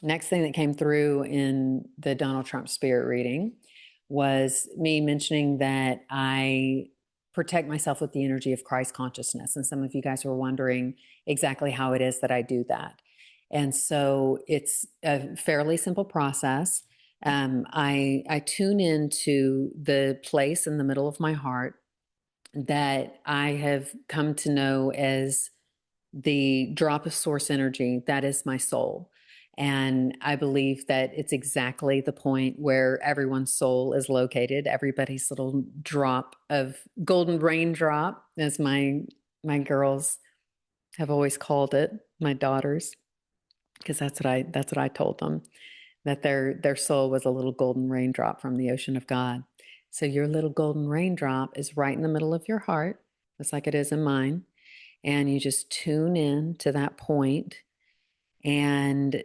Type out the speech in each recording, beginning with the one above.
Next thing that came through in the Donald Trump spirit reading was me mentioning that I protect myself with the energy of Christ consciousness. And some of you guys were wondering exactly how it is that I do that. And so it's a fairly simple process. I tune into the place in the middle of my heart that I have come to know as the drop of source energy. That is my soul. And I believe that it's exactly the point where everyone's soul is located, everybody's little drop of golden raindrop, as my girls have always called it, my daughters, because that's what I told them, that their soul was a little golden raindrop from the ocean of God. So your little golden raindrop is right in the middle of your heart, just like it is in mine. And you just tune in to that point, and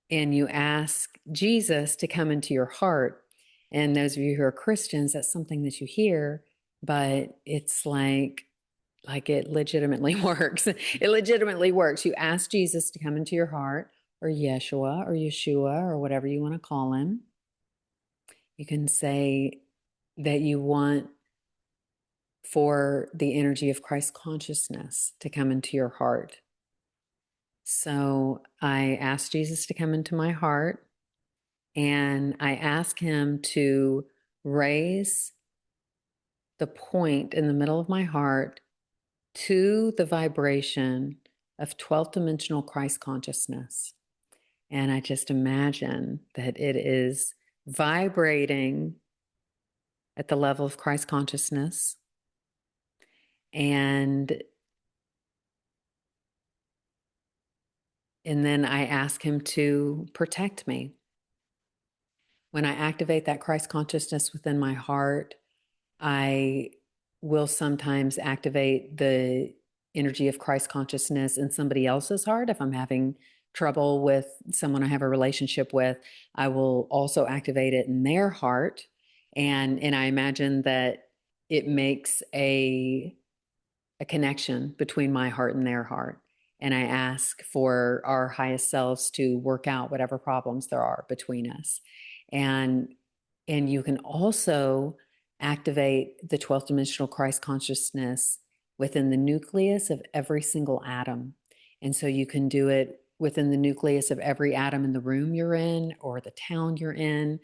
you ask Jesus to come into your heart. And those of you who are Christians, that's something that you hear, but it's like it legitimately works. It legitimately works. You ask Jesus to come into your heart, or Yeshua, or Yeshua, or whatever you want to call him. You can say that you want for the energy of Christ consciousness to come into your heart. So I asked Jesus to come into my heart, and I ask him to raise the point in the middle of my heart to the vibration of 12th dimensional Christ consciousness. And I just imagine that it is vibrating at the level of Christ consciousness. And then I ask him to protect me. When I activate that Christ consciousness within my heart, I will sometimes activate the energy of Christ consciousness in somebody else's heart. If I'm having trouble with someone I have a relationship with, I will also activate it in their heart. And I imagine that it makes a connection between my heart and their heart. And I ask for our highest selves to work out whatever problems there are between us. And you can also activate the 12th dimensional Christ consciousness within the nucleus of every single atom. And so you can do it within the nucleus of every atom in the room you're in or the town you're in.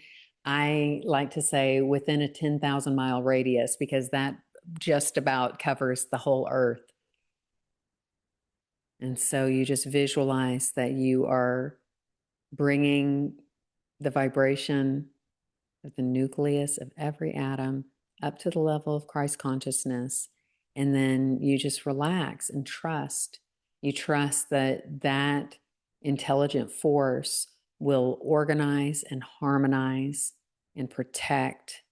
I like to say within a 10,000 mile radius, because that just about covers the whole earth. And so you just visualize that you are bringing the vibration of the nucleus of every atom up to the level of Christ consciousness. And then you just relax and trust. You trust that that intelligent force will organize and harmonize and protect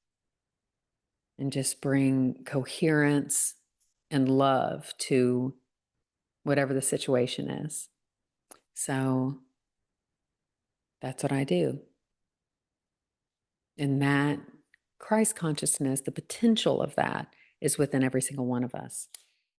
and just bring coherence and love to whatever the situation is. So that's what I do. And that Christ consciousness, the potential of that is within every single one of us.